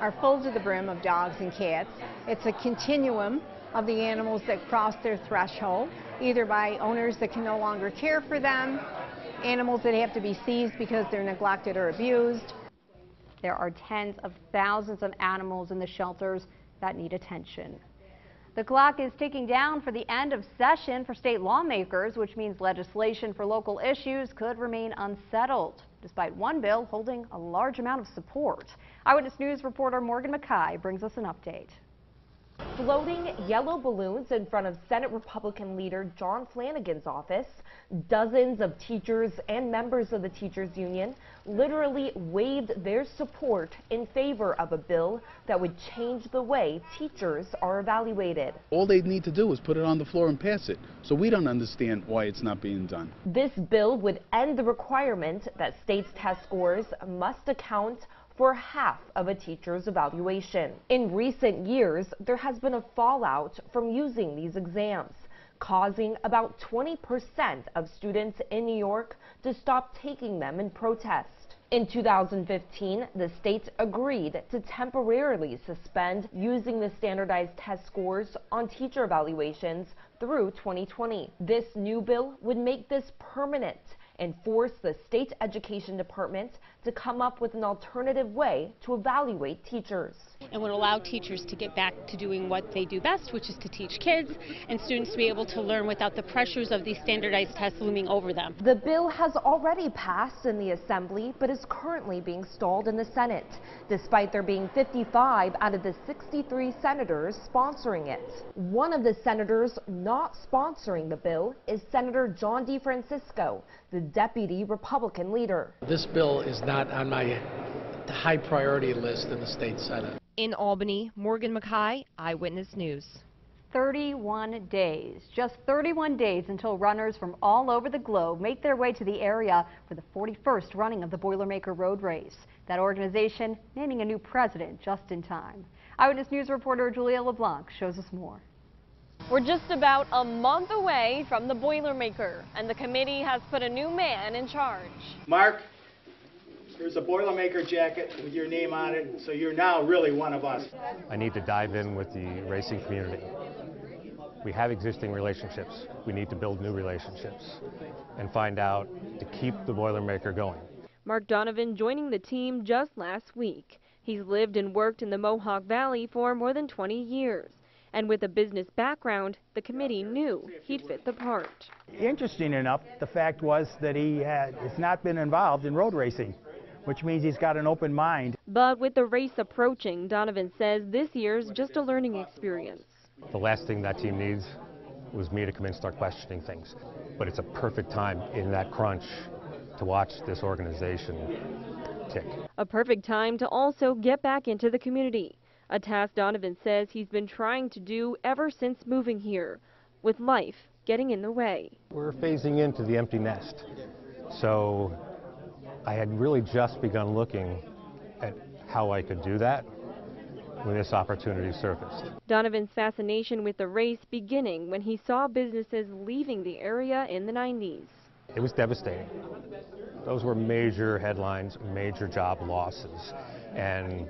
are full to the brim of dogs and cats. It's a continuum of the animals that cross their threshold, either by owners that can no longer care for them, animals that have to be seized because they're neglected or abused. There are tens of thousands of animals in the shelters that need attention. The clock is ticking down for the end of session for state lawmakers, which means legislation for local issues could remain unsettled, despite one bill holding a large amount of support. Eyewitness News reporter Morgan McKay brings us an update. Floating yellow balloons in front of Senate Republican leader John Flanagan's office, dozens of teachers and members of the teachers union literally waved their support in favor of a bill that would change the way teachers are evaluated. All they need to do is put it on the floor and pass it. So we don't understand why it's not being done. This bill would end the requirement that states' test scores must account for half of a teacher's evaluation. In recent years, there has been a fallout from using these exams, causing about 20% of students in New York to stop taking them in protest. In 2015, the state agreed to temporarily suspend using the standardized test scores on teacher evaluations through 2020. This new bill would make this permanent and force the state education department to come up with an alternative way to evaluate teachers. And would allow teachers to get back to doing what they do best, which is to teach kids, and students to be able to learn without the pressures of these standardized tests looming over them. The bill has already passed in the Assembly, but is currently being stalled in the Senate, despite there being 55 out of the 63 senators sponsoring it. One of the senators not sponsoring the bill is Senator John DeFrancisco, the deputy Republican leader. This bill is not on my high priority list in the state Senate. In Albany, Morgan McKay, Eyewitness News. 31 days, just 31 days until runners from all over the globe make their way to the area for the 41st running of the Boilermaker Road Race. That organization naming a new president just in time. Eyewitness News reporter Julia LeBlanc shows us more. We're just about a month away from the Boilermaker, and the committee has put a new man in charge. Mark, here's a Boilermaker jacket with your name on it, so you're now really one of us. I need to dive in with the racing community. We have existing relationships. We need to build new relationships and find out to keep the Boilermaker going. Mark Donovan joining the team just last week. He's lived and worked in the Mohawk Valley for more than 20 years. And with a business background, the committee knew he'd fit the part. Interesting enough, the fact was that he has not been involved in road racing, which means he's got an open mind. But with the race approaching, Donovan says this year's just a learning experience. The last thing that team needs was me to come in and start questioning things. But it's a perfect time in that crunch to watch this organization tick. A perfect time to also get back into the community. A task Donovan says he's been trying to do ever since moving here, with life getting in the way. We're phasing into the empty nest. So I had really just begun looking at how I could do that when this opportunity surfaced. Donovan's fascination with the race beginning when he saw businesses leaving the area in the 90s. It was devastating. Those were major headlines, major job losses, and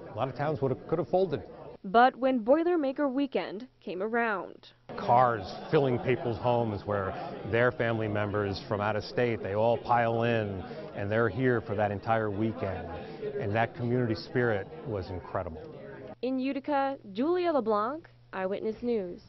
a lot of towns could have folded. But when Boilermaker weekend came around, cars filling people's homes where their family members from out of state, they all pile in and they're here for that entire weekend. And that community spirit was incredible. In Utica, Julia LeBlanc, Eyewitness News.